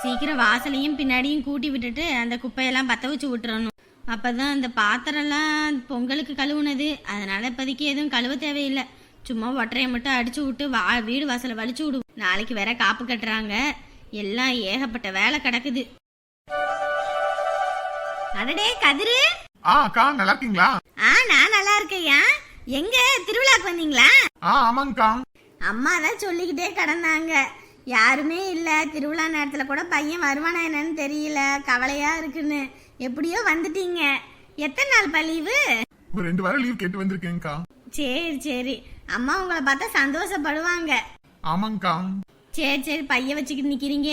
சீக்கிரம் வாசலையும் பின்னாடியும் கூட்டி விட்டுட்டு அந்த குப்பையெல்லாம் பற்ற வச்சு விட்டுறணும். அப்பதான் அந்த பாத்திரம்லாம் பொங்கலுக்கு கழுவுனது, அதனால இப்போதைக்கு எதுவும் கழுவ தேவையில்லை. சும்மா ஒற்றையை மட்டும் அடிச்சு விட்டு வீடு வாசலை வலிச்சு விடுவோம். நாளைக்கு வேற காப்பு கட்டுறாங்க, எல்லாம் ஏகப்பட்ட வேலை கிடக்குது. அடடே கதிரு. அக்கா நல்லா இருக்கீங்களா? நான் நல்லா இருக்கேயா. எங்க திருவிழாக்கு வந்தீங்களா? ஆமாங்கக்கா. அம்மா தான் சொல்லிக்கிட்டே கிடந்தாங்க, யாருமே இல்ல திருவிழா நேரத்துல கூட பையன் வருவானா என்னன்னு தெரியல, கவலையா இருக்குன்னு. எப்படியோ வந்துட்டீங்க. எத்தனை நாள் லீவு? ஒரு 2 வாரம் லீவ் கேட்டு வந்திருக்கேன்க்கா. சரி சரி, அம்மா உங்களை பார்த்தா சந்தோஷப்படுவாங்க. ஆமாங்கக்கா. சரி சரி, பைய வச்சுக்கிட்டு நிக்கிறீங்க,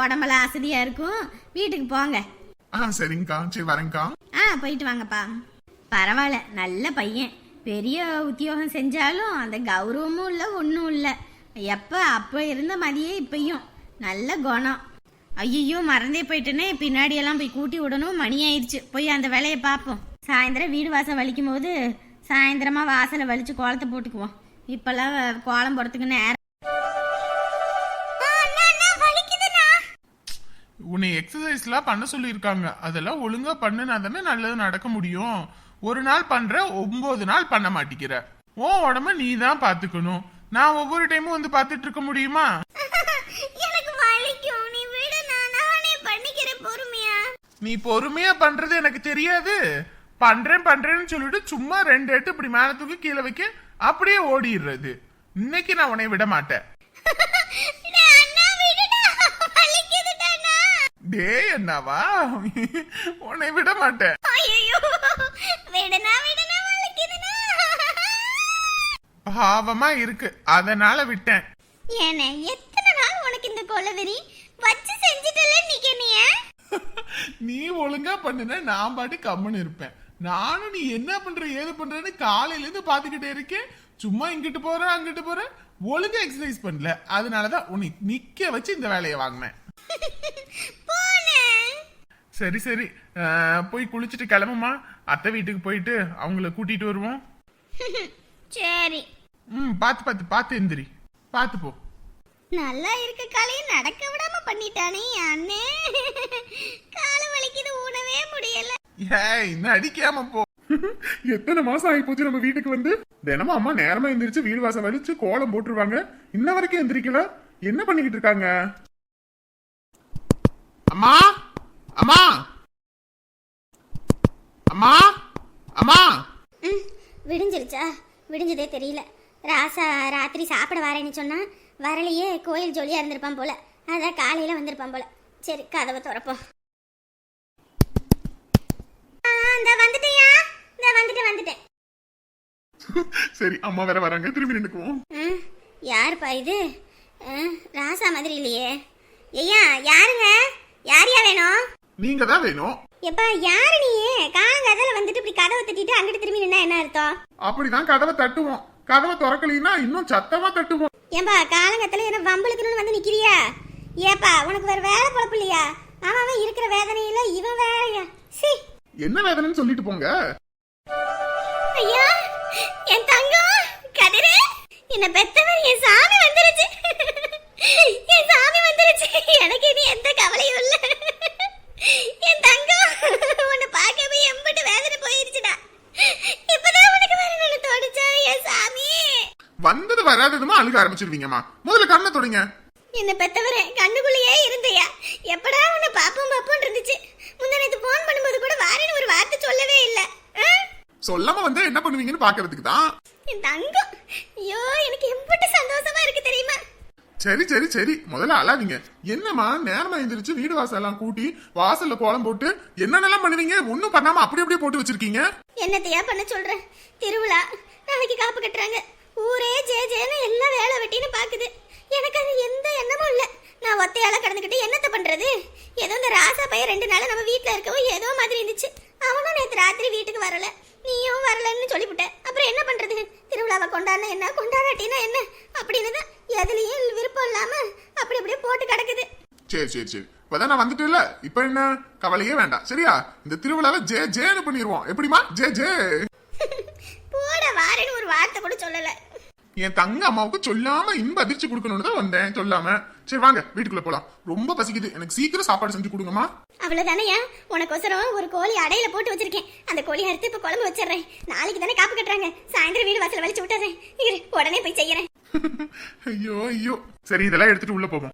உடம்பெல்லாம் அசதியா இருக்கும், வீட்டுக்கு போங்க. சரிங்கக்கா. சரி வரேங்க்கா. போயிட்டு வாங்கப்பா. பரவாயில்ல, நல்ல பையன். பெரிய உத்தியோகம் செஞ்சாலும் அந்த கௌரவமும் இல்லை, ஒன்றும் இல்லை. அப்போ இருந்த மாதிரியே இப்பயும் நல்ல குணம். ஐயோ மறந்தே போயிட்டேனே, பின்னாடியெல்லாம் போய் கூட்டி விடணும், மணி ஆயிடுச்சு. போய் அந்த வேலையை பார்ப்போம். சாயந்தரம் வீடு வாசல் வலிக்கும் போது சாயந்தரமா வாசலை வலிச்சு கோலத்தை போட்டுக்குவோம். இப்பெல்லாம் கோலம் போடுறதுக்கு நேரம். உன்னை எக்ஸசைஸ்லாம் பண்ண சொல்லியிருக்காங்க, அதெல்லாம் ஒழுங்கா பண்ணுனா தானே நல்லது நடக்க முடியும். ஒரு நாள் பண்ற, 9 நாள் பண்ண மாட்டேங்கிற. உன் உடம்ப நீ தான் பாத்துக்கணும். நான் ஒவ்வொரு டைமும் வந்து பாத்துட்டு இருக்க முடியுமா? எனக்கு வலிக்கும், நீ விடு, நானே பண்ணிக்கிறேன் பொறுமையா. நீ பொறுமையா பண்றது எனக்கு தெரியாது. பண்றேன்னு சொல்லிட்டு சும்மா 2 எட்டு இப்படி மேல தூக்கி கீழே வைக்க அப்படியே ஓடிடுறது. இன்னைக்கு நான் உன்னை விட மாட்டேன். டே என்னவா, உன்னை விட மாட்டேன். பாவமா இருக்கு, அதனால விட்டேன். எத்தனை நாள் உனக்கு இந்த கொலவெறி வச்சு செஞ்சுட்டல நிக்கனிய. நீ ஒழுங்கா பண்ணுன, நான் பாட்டு கம்முன்னு இருப்பேன். நானும் நீ என்ன பண்ற ஏது பண்றன்னு காலையில இருந்து பாத்துக்கிட்டே இருக்கேன். சும்மா இங்கிட்டு போறேன் அங்கிட்டு போறேன், ஒழுங்கா எக்ஸசைஸ் பண்ணல. அதனாலதான் உன்னை நிக்க வச்சு இந்த வேலையை வாங்கினேன். சரி சரி, போய் குளிச்சுட்டு கிளம்புமா. அத்தை வீட்டுக்கு போயிட்டு அவங்கள கூட்டிட்டு வருவோம். சரி. பாத்து எந்திரி, பாத்து போ. நல்லா இருக்க காலையை நடக்க விடாம பண்ணிட்டானே அண்ணே. கால வலிக்குது, உணவே முடியல. ஏய் நடிக்காம போ. எத்தனை மாசம் ஆகி போச்சு நம்ம வீட்டுக்கு வந்து. தினமும் அம்மா நேரமா எந்திரிச்சு வீடு வாசல் வலிச்சு கோலம் போட்டுருவாங்க, இன்ன வரைக்கும் எந்திரிக்கல. என்ன பண்ணிக்கிட்டு இருக்காங்க? அம்மா அம்மா அம்மா அம்மா. விடிஞ்சிருச்சா? விடிஞ்சதே தெரியல. ராசா ராத்திரி சாப்பிட வரேன்னு சொன்னா வரலையே. கோயில் ஜொலியா இருந்திருப்பான் போல, அதான் காலையில வந்திருப்பான் போல. சரி கதவை திறப்போம். வந்துட்டேன். சரி அம்மா வேற வராங்க, திரும்பி நின்னுக்குவோம். யாருப்பா இது? ராசா மாதிரி இல்லையே. ஐயா யாருங்க? யாரையா வேணும்? நீங்க தான் வேணும். எப்பா யாரு நீ? காலங்காதால வந்துட்டு இப்படி கதவை தட்டிட்டு அங்கிட்டு திரும்பி நின்னா என்ன அர்த்தம்? அப்படிதான் கதவை தட்டுவோம், கதவை திறக்கலீன்னா இன்னும் சத்தமா தட்டுவோம். ஏன்பா காலங்கத்துல என்ன வம்பளுக்குன்னு வந்து நிக்கிறியா? ஏப்பா உனக்கு வேற வேலை பொழப்பு இல்லையா? அவன் இருக்கிற வேதனையில இவன் வேறையா? சி, என்ன வேதனைன்னு சொல்லிட்டு போங்க. ஐயா என் தங்கம் கதிரே, என்ன பெத்தவர் என் சாமி வந்துருச்சு. என் சாமி வந்துருச்சு, எனக்கு இனி எந்த கவலையும் இல்ல. என் தங்கம் உன்னை பார்க்கவே எம்பிட்டு வேதனை போயிருச்சுடா. இப்பதான் உனக்கு வரணும்னு தோணுச்சா என் சாமி? வந்தது வராததுமா அழுக ஆரம்பிச்சிருவீங்கம்மா. முதல்ல கண்ணை தொடுங்க. என்ன பெத்தவரே, கண்ணுக்குள்ளேயே இருந்தையா? எப்படா உன்னை பாப்போம் இருந்துச்சு. முந்தானத்து போன் பண்ணும்போது கூட வாரேன்னு ஒரு வார்த்தை சொல்லவே இல்ல. சொல்லாம வந்து என்ன பண்ணுவீங்கன்னு பாக்குறதுக்கு தான். என் தங்கம், ஐயோ எனக்கு எம்பிட்டு சந்தோஷமா இருக்கு தெரியுமா? சரி சரி சரி, முதல்ல அழாதீங்க. என்னம்மா நேரமா எந்திரிச்சு வீடு வாசல் எல்லாம் கூட்டி வாசல்ல கோலம் போட்டு என்னென்னலாம் பண்ணுவீங்க? ஒண்ணும் பண்ணாம அப்படி அப்படியே போட்டு வச்சிருக்கீங்க. என்னத்தையா பண்ண சொல்றேன்? திருவிழா நாளைக்கு காப்பு கட்டுறாங்க, ஊரே ஜேன்னு எல்லாம் வேலை வெட்டின்னு பாக்குது. எனக்கு அது எந்த எண்ணமும் இல்ல. நான் ஒத்தையால கடந்துக்கிட்டு என்னத்தை பண்றது? ஏதோ இந்த ராசா பையன் 2 நாள் நம்ம வீட்டுல இருக்கவும் ஏதோ மாதிரி இருந்துச்சு. அவனும் நேற்று ராத்திரி வீட்டுக்கு வரல, நீயும் வரலன்னு சொல்லிவிட்ட. அப்புறம் என்ன பண்றது? திருவிழாவை கொண்டாடினா என்ன, கொண்டாடாட்டினா என்ன அப்படின்னு தான் எதுலயும் விருப்பம் இல்லாம அப்படி அப்படியே போட்டு கிடக்குது. சரி சரி சரி, இப்பதான் நான் வந்துட்டு இல்ல, இப்ப என்ன கவலையே வேண்டாம் சரியா? இந்த திருவிழாவை ஜேன்னு பண்ணிடுவோம். எப்படிமா? ஜே போட வாரேன்னு ஒரு வார்த்தை கூட சொல்லல. என் தங்க அம்மாவுக்கு சொல்லாம இன்ப அதிர்ச்சி கொடுக்கணும்னு தான் வந்தேன், சொல்லாம. சரி வாங்க வீட்டுக்குள்ள போலாம், ரொம்ப பசிக்குது, எனக்கு சீக்கிரம் சாப்பாடு செஞ்சு கொடுங்கம்மா. அவ்வளவுதானையா, உனக்கோசரம் ஒரு கோழி அடையில போட்டு வச்சிருக்கேன். அந்த கோழி அறுத்து இப்ப குழம்பு வச்சிடுறேன். நாளைக்கு தானே காப்பு கட்டுறாங்க, சாயந்தரம் வீடு வாசல் வலிச்சு விட்டுறேன். இரு, உடனே போய் செய்யறேன். ஐயோ ஐயோ, சரி இதெல்லாம் எடுத்துட்டு உள்ள போவோம்.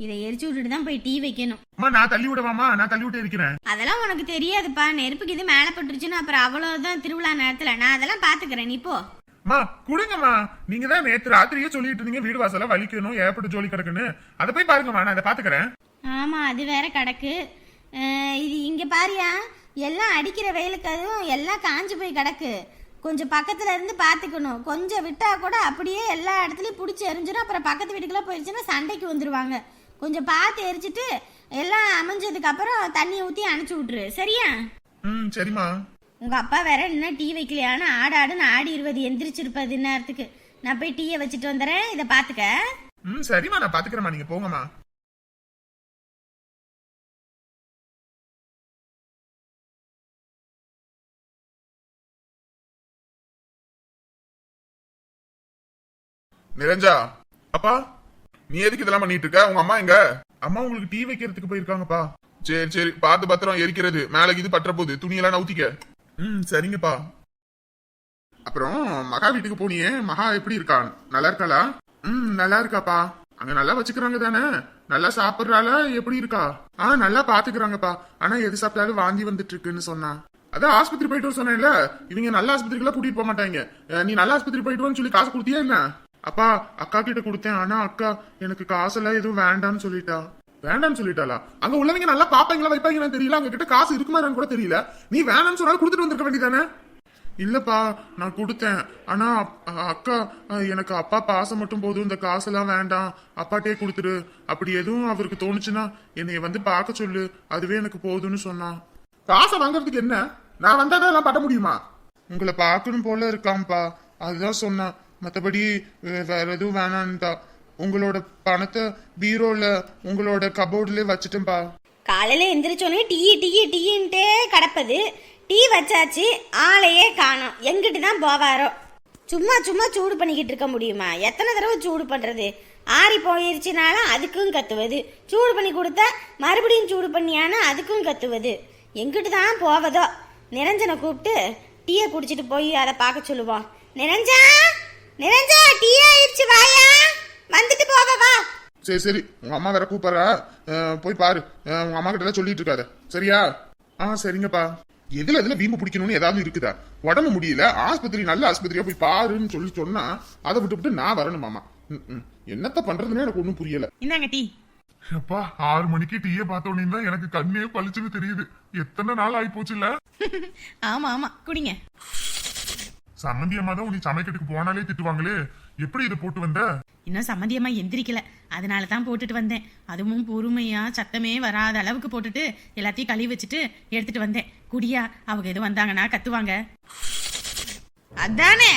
இதை எரிச்சு விட்டுட்டு தான் போய் டீ வைக்கணும். அம்மா நான் தள்ளி விடவாமா? நான் தள்ளி விட்டு இருக்கிறேன். அதெல்லாம் உனக்கு தெரியாதுப்பா, நெருப்புக்கு இது மேல பட்டுருச்சுன்னா அப்புறம் அவ்வளவுதான் திருவிழா நேரத்துல. நான் அதெல்லாம் பாத்துக்கிறேன், நீ போ. மா குடுங்கம்மா, நீங்க தான் நேத்து ராத்திரியே சொல்லிட்டு இருந்தீங்க வீடு வாசல வலிக்கணும், ஏற்பட்டு ஜோலி கிடக்குன்னு. அதை போய் பாருங்கம்மா, நான் அதை பாத்துக்கிறேன். ஆமா, அது வேற கிடக்கு. இது இங்க பாரியா, எல்லாம் அடிக்கிற வெயிலுக்கு அதுவும் எல்லாம் காஞ்சு போய் கிடக்கு. கொஞ்சம் பக்கத்துல இருந்து பாத்துக்கணும். கொஞ்சம் விட்டா கூட அப்படியே எல்லா இடத்துலயும் பிடிச்சி எரிஞ்சிடும். அப்புறம் பக்கத்து வீட்டுக்குள்ள போயிருச்சுன்னா சண்டைக்கு வந்துருவாங்க. கொஞ்சம் பார்த்து எரிச்சிட்டு எல்லாம் அமைஞ்சதுக்கு அப்புறம் தண்ணி ஊத்தி அனுப்பிச்சு விட்டுரு, சரியா? சரிம்மா. உங்க அப்பா வேற இன்னும் டீ வைக்கலையான்னு ஆடாடுன்னு ஆடி 20 எந்திரிச்சிருப்பது நேரத்துக்கு. நான் போய் டீயை வச்சுட்டு வந்துடுறேன், இதை பாத்துக்க. சரிம்மா, நான் பாத்துக்கிறேம்மா, நீங்க போங்கம்மா. நிரஞ்சா, அப்பா நீ எதுக்கு இதெல்லாம் பண்ணிட்டு இருக்க? உங்க அம்மா எங்க? அம்மா உங்களுக்கு டீ வைக்கிறதுக்கு போயிருக்காங்கப்பா. சரி சரி, பார்த்து பத்திரம், எரிக்கிறது மேல இது பற்ற போகுது, துணியெல்லாம் நவுத்திக்க. சரிங்கப்பா. அப்புறம் மகா வீட்டுக்கு போனியே, மகா எப்படி இருக்கா? நல்லா இருக்காளா? நல்லா இருக்காப்பா. அங்க நல்லா வச்சுக்கிறாங்க தானே? நல்லா சாப்பிடுறாள? எப்படி இருக்கா? நல்லா பாத்துக்கிறாங்கப்பா. ஆனா எது சாப்பிட்டாலும் வாந்தி வந்துட்டு இருக்குன்னு சொன்னா. அதான் ஆஸ்பத்திரி போயிட்டு வர சொன்னேன்ல, இவங்க நல்ல ஆஸ்பத்திரிக்கெல்லாம் கூட்டிட்டு போக மாட்டாங்க. நீ நல்ல ஆஸ்பத்திரி போயிட்டு வான்னு சொல்லி காசு கொடுத்தியா என்ன? அப்பா அக்கா கிட்ட கொடுத்தேன், ஆனா அக்கா எனக்கு காசெல்லாம் எதுவும் வேண்டாம்னு சொல்லிட்டா. வேண்டாம்னு சொல்லிட்டாளா? அங்க உள்ளவங்க நல்லா பாப்பாங்களா வைப்பாங்களா தெரியல, அவங்க கிட்ட காசு இருக்குமா கூட தெரியல. நீ வேணாம்னு சொன்னாலும் கொடுத்துட்டு வந்திருக்க வேண்டியதானே? இல்லப்பா நான் கொடுத்தேன், ஆனா அக்கா எனக்கு அப்பா பாசம் மட்டும் போதும், இந்த காசெல்லாம் வேண்டாம், அப்பாட்டே கொடுத்துரு, அப்படி எதுவும் அவருக்கு தோணுச்சுன்னா என்னைய வந்து பார்க்க சொல்லு, அதுவே எனக்கு போதும்னு சொன்னான். காசை வாங்கறதுக்கு என்ன, நான் வந்தாதான் எல்லாம் பண்ண முடியுமா? உங்களை பார்க்கணும் போல இருக்காம்பா, அதுதான் சொன்னான். மற்றபடி வேற எதுவும் வேணான்டா. உங்களோட பணத்தை பீரோல உங்களோட கபோர்ட்ல வச்சுட்டேன்பா. காலையில எந்திரிச்சோன்னே டீ டீ டீன்ட்டே கிடப்பது. டீ வச்சாச்சு, ஆளையே காணோம். எங்கிட்டு தான் போவாரோ? சும்மா சும்மா சூடு பண்ணிக்கிட்டு இருக்க முடியுமா? எத்தனை தடவை சூடு பண்றது? ஆறி போயிருச்சுனாலும் அதுக்கும் கத்துவது, சூடு பண்ணி கொடுத்தா மறுபடியும் சூடு பண்ணியானா அதுக்கும் கத்துவது. எங்கிட்டு தான் போவதோ? நிரஞ்சனை கூப்பிட்டு டீயை குடிச்சிட்டு போய் அதை பார்க்க சொல்லுவோம். நிரஞ்சா நிரஞ்சா, டீ ஆயிடுச்சு, வாயா, வந்துட்டு போக வா. சரி சரி, உங்க அம்மா வேற கூப்பிடுறா, போய் பாரு. உங்க அம்மா கிட்ட சொல்லிட்டு இருக்காத, சரியா? சரிங்கப்பா. எதுல வீம்பு பிடிக்கணும்னு ஏதாவது இருக்குதா? உடம்பு முடியல, ஆஸ்பத்திரி நல்ல ஆஸ்பத்திரியா போய் பாருன்னு சொல்லி சொன்னா அதை விட்டு நான் வரணுமாமா. என்னத்த பண்றதுன்னு எனக்கு ஒண்ணும் புரியல. இந்தாங்க டீ. அப்பா 6 மணிக்கு டீயை பார்த்த உடனே தான் எனக்கு கண்ணே பளிச்சுன்னு தெரியுது. எத்தனை நாள் ஆகி போச்சுல்ல? ஆமா ஆமா, குடிங்க. சம்மந்தி அம்மா தான் உன்னை சமைக்கிறதுக்கு போனாலே திட்டுவாங்களே, எப்படி இதை போட்டு வந்த? இன்னும் சம்மந்தியம்மா எந்திரிக்கல, அதனால தான் போட்டுட்டு வந்தேன். அதுவும் பொறுமையா சத்தமே வராத அளவுக்கு போட்டுட்டு எல்லாத்தையும் கழுவி வச்சுட்டு எடுத்துட்டு வந்தேன். குடியா, அவங்க எதுவும் வந்தாங்கன்னா கத்துவாங்க. அதானே,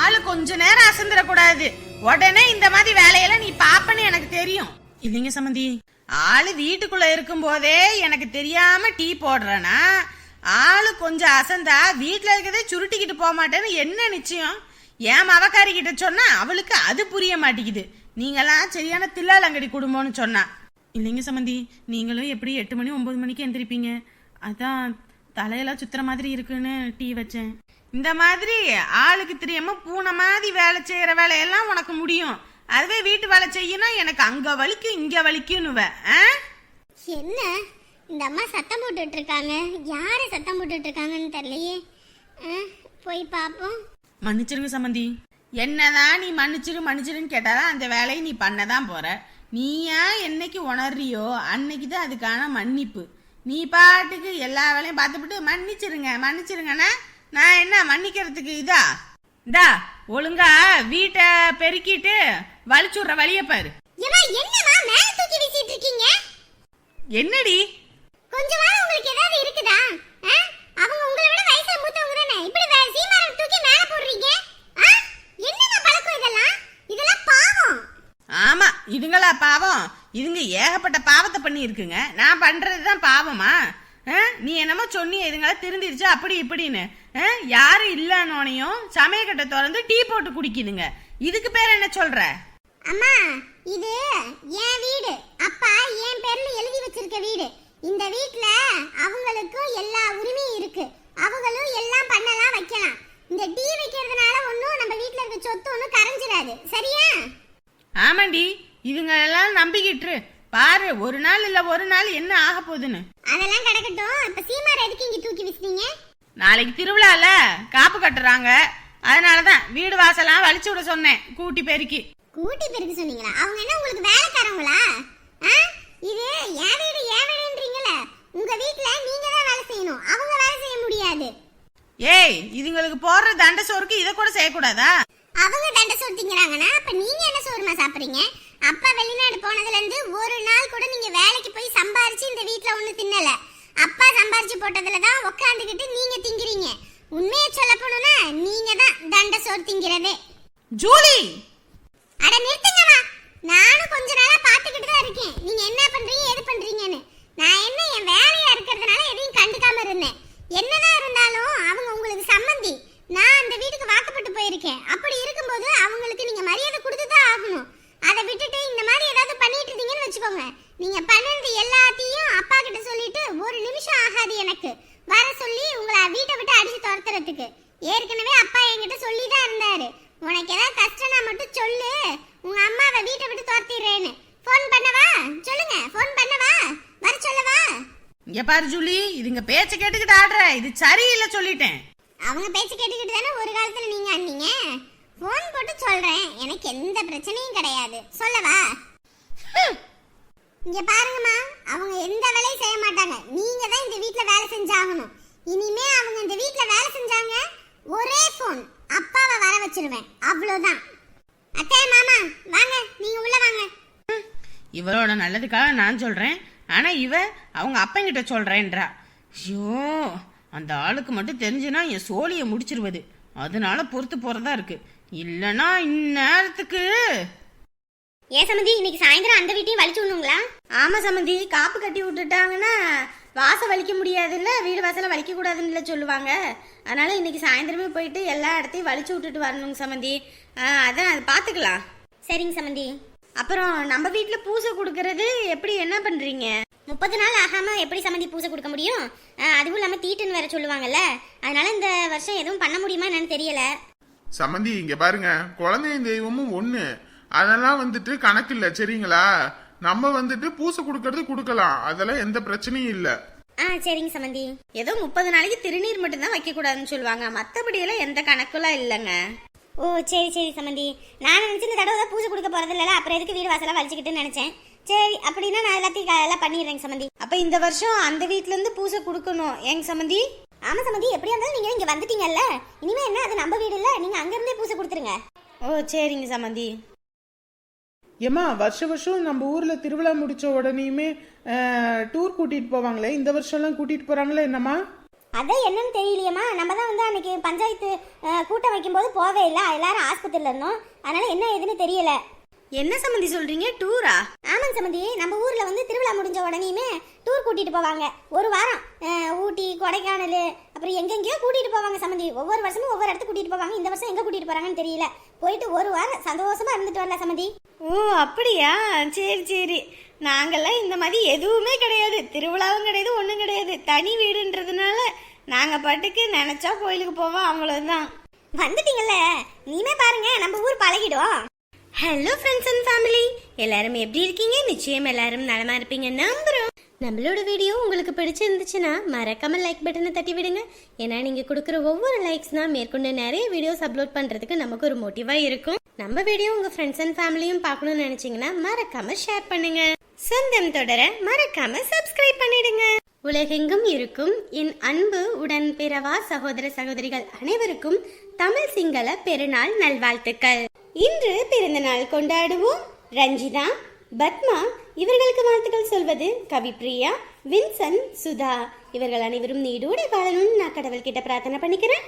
ஆளு கொஞ்ச நேரம் அசந்துடக்கூடாது. உடனே இந்த மாதிரி வேலையெல்லாம் நீ பாப்பன்னு எனக்கு தெரியும். இல்லைங்க சம்மந்தி, ஆளு வீட்டுக்குள்ள இருக்கும் போதே எனக்கு தெரியாம டீ போடுறேன்னா, ஆளு கொஞ்சம் அசந்தா வீட்டுல இருக்கதே சுருட்டிக்கிட்டு போக மாட்டேன்னு என்ன நிச்சயம்? ஏன் மவக்காரி கிட்ட சொன்னா அவளுக்கு அது புரிய மாட்டேங்குது. நீங்களாம் சரியான தில்லாலங்கடி குடும்பம்னு சொன்னா. இல்லைங்க சம்மந்தி, நீங்களும் எப்படி 8 மணி 9 மணிக்கு எந்திரிப்பீங்க, அதான் தலையெல்லாம் சுத்துற மாதிரி இருக்குன்னு டீ வச்சேன். இந்த மாதிரி ஆளுக்கு தெரியாம பூனை மாதிரி வேலை செய்யற வேலையெல்லாம் உனக்கு முடியும். அதுவே வீட்டு வேலை செய்யணும் எனக்கு அங்க வலிக்கும் இங்க வலிக்கும்னுவ. என்ன இந்த அம்மா சத்தம் போட்டுட்டு இருக்காங்க? யாரு சத்தம் போட்டுட்டு இருக்காங்கன்னு தெரியலையே. போய் பாப்போம். மன்னிச்சிருங்க சம்மந்தி. என்னதான் நீ மன்னிச்சிருன்னு கேட்டாதான் அந்த வேலையை நீ பண்ணதான் போற. நீயா என்னைக்கு உணர்றியோ அன்னைக்கு தான் அதுக்கான மன்னிப்பு. நீ பாட்டுக்கு எல்லா வேலையும் பார்த்துவிட்டு மன்னிச்சிருங்கன்னா நான் என்ன மன்னிக்கிறதுக்கு இதா ஒழுங்கா வீட்டை பெருக்கிட்டு வலிச்சுடுற வழிய பாரு. என்னடி கொஞ்சம் வாரம் உங்களுக்கு ஏதாவது இருக்குதா? அவங்க உங்களை விட வயசுல மூத்தவங்க தானே, இப்படி சீமாரம் தூக்கி மேல போடுறீங்க? என்னென்ன பழக்கம் இதெல்லாம்? இதெல்லாம் பாவம். ஆமா, இதுங்களா பாவம்? இதுங்க ஏகப்பட்ட பாவத்தை பண்ணி இருக்குங்க. நான் பண்றதுதான் பாவமா? நீ என்னமோ சொன்னி இதுங்களா திருந்திருச்சு அப்படி இப்படின்னு. யாரும் இல்லைன்னோனையும் சமயக்கட்டை திறந்து டீ போட்டு குடிக்குதுங்க. இதுக்கு பேர் என்ன சொல்ற? அம்மா இது என் வீடு, அப்பா என் பேர்ல எழுதி வச்சிருக்க வீடு. இந்த வீட்ல அவங்களுக்கும் எல்லா உரிமையும் இருக்கு, அவங்களும் எல்லாம் பண்ணலாம் வைக்கலாம். இந்த டீ வைக்கிறதுனால ஒன்றும் நம்ம வீட்ல இருக்க சொத்து ஒன்றும் கரைஞ்சிடாது, சரியா? ஆமாண்டி, இதுங்க எல்லாம் நம்பிக்கிட்டு பாரு, ஒரு நாள் இல்ல ஒரு நாள் என்ன ஆக போகுதுன்னு. அதெல்லாம் கிடக்கட்டும். இப்ப சீமார் எதுக்கு இங்க தூக்கி வீசுறீங்க? நாளைக்கு திருவிழால காப்பு கட்டுறாங்க, அதனாலதான் வீடு வாசலாம் வலிச்சு விட சொன்னேன், கூட்டி பெருக்கி. கூட்டி பெருக்கி சொன்னீங்களா? அவங்க என்ன உங்களுக்கு வேலைக்காரங்களா? இது என் வீடு என் வீடுன்றீங்களே, உங்க வீட்ல நீங்க தான் வேலை செய்யணும், அவங்க வேலை செய்ய முடியாது. ஏய், இதுங்களுக்கு போடுற தண்ட சோறுக்கு இதை கூட செய்யக்கூடாதா? அவங்க தண்டை சோறு திங்கறாங்கன்னா அப்ப நீங்க என்ன சோறுமா சாப்பிடுறீங்க? அப்பா வெளிநாடு போனதுல இருந்து ஒரு நாள் கூட நீங்க வேலைக்கு போய் சம்பாரிச்சு இந்த வீட்ல ஒண்ணு தின்னல. அப்பா சம்பாரிச்சு போட்டதுல தான் உட்காந்துக்கிட்டு நீங்க திங்கிறீங்க. உண்மையை சொல்ல போனா நீங்க தான் தண்டை சோறு திங்கிறதே. ஜூலி, அட நிறுத்துங்கம்மா. நானும் கொஞ்ச நாளா பாத்துக்கிட்டு தான் இருக்கேன் நீங்க என்ன பண்றீங்க எது பண்றீங்கன்னு. நான் என்ன என் வேலையா இருக்கிறதுனால எதையும் கண்டுக்காம இருந்தேன். என்னதான் இருந்தாலும் அவங்க உங்களுக்கு சம்மந்தி. நான் அந்த வீட்டுக்கு வாக்கப்பட்டு போயிருக்கேன். அப்படி இருக்கும்போது அவங்களுக்கு நீங்க மரியாதை கொடுத்து தான் ஆகணும். அதை விட்டுட்டு இந்த மாதிரி ஏதாவது பண்ணிட்டு இருந்தீங்கன்னு வச்சுக்கோங்க, நீங்க பண்ணது எல்லாத்தையும் அப்பா கிட்ட சொல்லிட்டு ஒரு நிமிஷம் ஆகாது எனக்கு வர சொல்லி உங்களை வீட்டை விட்டு அடிச்சு துரத்துறதுக்கு. ஏற்கனவே அப்பா என்கிட்ட சொல்லி தான் இருந்தாரு, உனக்கு ஏதாவது கஷ்டம்னா மட்டும் சொல்லு, உங்க அம்மாவை வீட்டை விட்டு துரத்திடுறேன்னு. ஃபோன் பண்ணவா? சொல்லுங்க, ஃபோன் பண்ணவா? வர சொல்லவா? இங்க பாரு ஜூலி, இதுங்க பேச்ச கேட்டுக்கிட்டு ஆடுற, இது சரியில்லை சொல்லிட்டேன். அவங்க பேச்சு கேட்டுக்கிட்டு தானே ஒரு காலத்துல நீங்க அண்ணீங்க. போன் போட்டு சொல்றேன், எனக்கு எந்த பிரச்சனையும் கிடையாது, சொல்லவா? இங்க பாருங்கம்மா, அவங்க எந்த வேலையும் செய்ய மாட்டாங்க, நீங்க தான் இந்த வீட்ல வேலை செஞ்சாகணும். இனிமே அவங்க இந்த வீட்ல வேலை செஞ்சாங்க ஒரே போன் அப்பாவை வர வச்சிருவேன், அவ்வளவுதான். அத்தை மாமா வாங்க, நீங்க உள்ள வாங்க. இவரோட நல்லதுக்காக நான் சொல்றேன், ஆனா இவ அவங்க அப்பங்கிட்ட சொல்றேன்றா. ஐயோ, அந்த ஆளுக்கு மட்டும் தெரிஞ்சுனா என் சோழியை முடிச்சிருவது, அதனால பொறுத்து போறதா இருக்கு. இல்லனா இந்நேரத்துக்கு. ஏன் சமந்தி, இன்னைக்கு சாயந்தரம் அந்த வீட்டையும் வலிச்சு விடணுங்களா? ஆமா சமந்தி, காப்பு கட்டி விட்டுட்டாங்கன்னா வாசல் வலிக்க முடியாதுல்ல, வீடு வாசல வலிக்க கூடாதுன்னு சொல்லுவாங்க. அதனால இன்னைக்கு சாயந்தரமே போயிட்டு எல்லா இடத்தையும் வலிச்சு விட்டுட்டு வரணுங்க சமந்தி. அதான் அது பாத்துக்கலாம். சரிங்க சமந்தி. அப்புறம் நம்ம வீட்டுல பூசை கொடுக்கறது எப்படி, என்ன பண்றீங்க? 30 நாள் ஆகாம எப்படி சமந்தி பூசை கொடுக்க முடியும்? அதுவும் இல்லாம தீட்டுன்னு வேற சொல்லுவாங்கல்ல, அதனால இந்த வருஷம் எதுவும் பண்ண முடியுமா என்னன்னு தெரியல. சம்மந்தி இங்க பாருங்க, குழந்தையும் தெய்வமும் ஒண்ணு, அதெல்லாம் வந்துட்டு கணக்கு இல்ல, சரிங்களா? நம்ம வந்துட்டு பூசை கொடுக்கறது கொடுக்கலாம், அதெல்லாம் எந்த பிரச்சனையும் இல்ல. சரிங்க சமந்தி. ஏதோ 30 நாளைக்கு திருநீர் மட்டும் தான் வைக்க கூடாதுன்னு சொல்லுவாங்க, மத்தபடி எல்லாம் எந்த கணக்குலாம் இல்லைங்க. ஓ சரி சரி சமந்தி. நான் நினைச்சு இந்த தடவை தான் பூஜை கொடுக்க போறது இல்ல, அப்புறம் எதுக்கு வீடு வாசலா வலிச்சுக்கிட்டுன்னு நினைச்சேன். சரி அப்படின்னா நான் எல்லாத்தையும் எல்லாம் பண்ணிடுறேங்க சமந்தி. அப்ப இந்த வருஷம் அந்த வீட்ல இருந்து பூஜை கொடுக்கணும் ஏங்க சமந்தி? ஆமா சமந்தி, எப்படியா இருந்தாலும் நீங்க இங்க வந்துட்டீங்கல்ல, இனிமே என்ன அது நம்ம வீடு இல்ல, நீங்க அங்க இருந்தே பூஜை கொடுத்துருங்க. ஓ சரிங்க சமந்தி. ஏமா, வருஷம் நம்ம ஊர்ல திருவிழா முடிச்ச உடனேயுமே டூர் கூட்டிட்டு போவாங்களே, இந்த வருஷம்லாம் கூட்டிட்டு போறாங்களே என்னம்மா? அதான் என்னன்னு தெரியலையம்மா. நம்ம தான் வந்து அன்னைக்கு பஞ்சாயத்து கூட்டம் வைக்கும்போது போவே இல்லை, எல்லாரும் ஆஸ்பத்திரியில் இருந்தோம், அதனால என்ன ஏதுன்னு தெரியல. என்ன சம்மந்தி சொல்றீங்க, டூரா? ஆமாங்க சம்மந்தி, நம்ம ஊர்ல வந்து திருவிழா முடிஞ்ச உடனேயுமே டூர் கூட்டிட்டு போவாங்க. ஒரு வாரம் ஊட்டி, கொடைக்கானல், அப்புறம் எங்கெங்கயோ கூட்டிட்டு போவாங்க சம்மந்தி. ஒவ்வொரு வருஷமும் ஒவ்வொரு இடத்துக்கு கூட்டிட்டு போவாங்க. இந்த வருஷம் எங்க கூட்டிட்டு போறாங்கன்னு தெரியல. போயிட்டு ஒரு வாரம் சந்தோஷமா இருந்துட்டு வரல சம்மந்தி. ஓ அப்படியா, சரி சரி. நாங்கெல்லாம் இந்த மாதிரி எதுவுமே கிடையாது, திருவிழாவும் கிடையாது, ஒன்றும் கிடையாது. தனி வீடுன்றதுனால நாங்க பாட்டுக்கு நினைச்சா கோயிலுக்கு போவோம், அவ்வளவுதான். வந்துட்டீங்கல்ல, நீமே பாருங்க, நம்ம ஊர் பழகிடும். ஹலோ ஃப்ரெண்ட்ஸ் அண்ட் ஃபேமிலி, எல்லாரும் எப்படி இருக்கீங்க? நிச்சயம் எல்லாரும் நலமா இருப்பீங்க நம்புறோம். நம்மளோட வீடியோ உங்களுக்கு பிடிச்சிருந்துச்சுன்னா மறக்காம லைக் பட்டனை தட்டி விடுங்க. ஏன்னா நீங்க கொடுக்குற ஒவ்வொரு லைக்ஸ் தான் மேற்கொண்டு நிறைய வீடியோஸ் அப்லோட் பண்றதுக்கு நமக்கு ஒரு மோட்டிவா இருக்கும். நம்ம வீடியோ உங்க ஃப்ரெண்ட்ஸ் அண்ட் ஃபேமிலியும் பார்க்கணும்னு நினைச்சீங்கன்னா மறக்காம ஷேர் பண்ணுங்க. சொந்தம் தொடர மறக்காம சப்ஸ்கிரைப் பண்ணிடுங்க. உலகெங்கும் இருக்கும் என் அன்பு உடன் பிறவா சகோதர சகோதரிகள் அனைவருக்கும் தமிழ் சிங்கள பெருநாள் நல்வாழ்த்துக்கள். இன்று பிறந்த நாள் கொண்டாடுவோம் ரஞ்சிதா, பத்மா, இவர்களுக்கு வாழ்த்துக்கள் சொல்வது கவிப்ரியா, வின்சன், சுதா. இவர்கள் அனைவரும் நீடோடி வாழணும்னு நான் கடவுள்கிட்ட பிரார்த்தனை பண்ணிக்கிறேன்.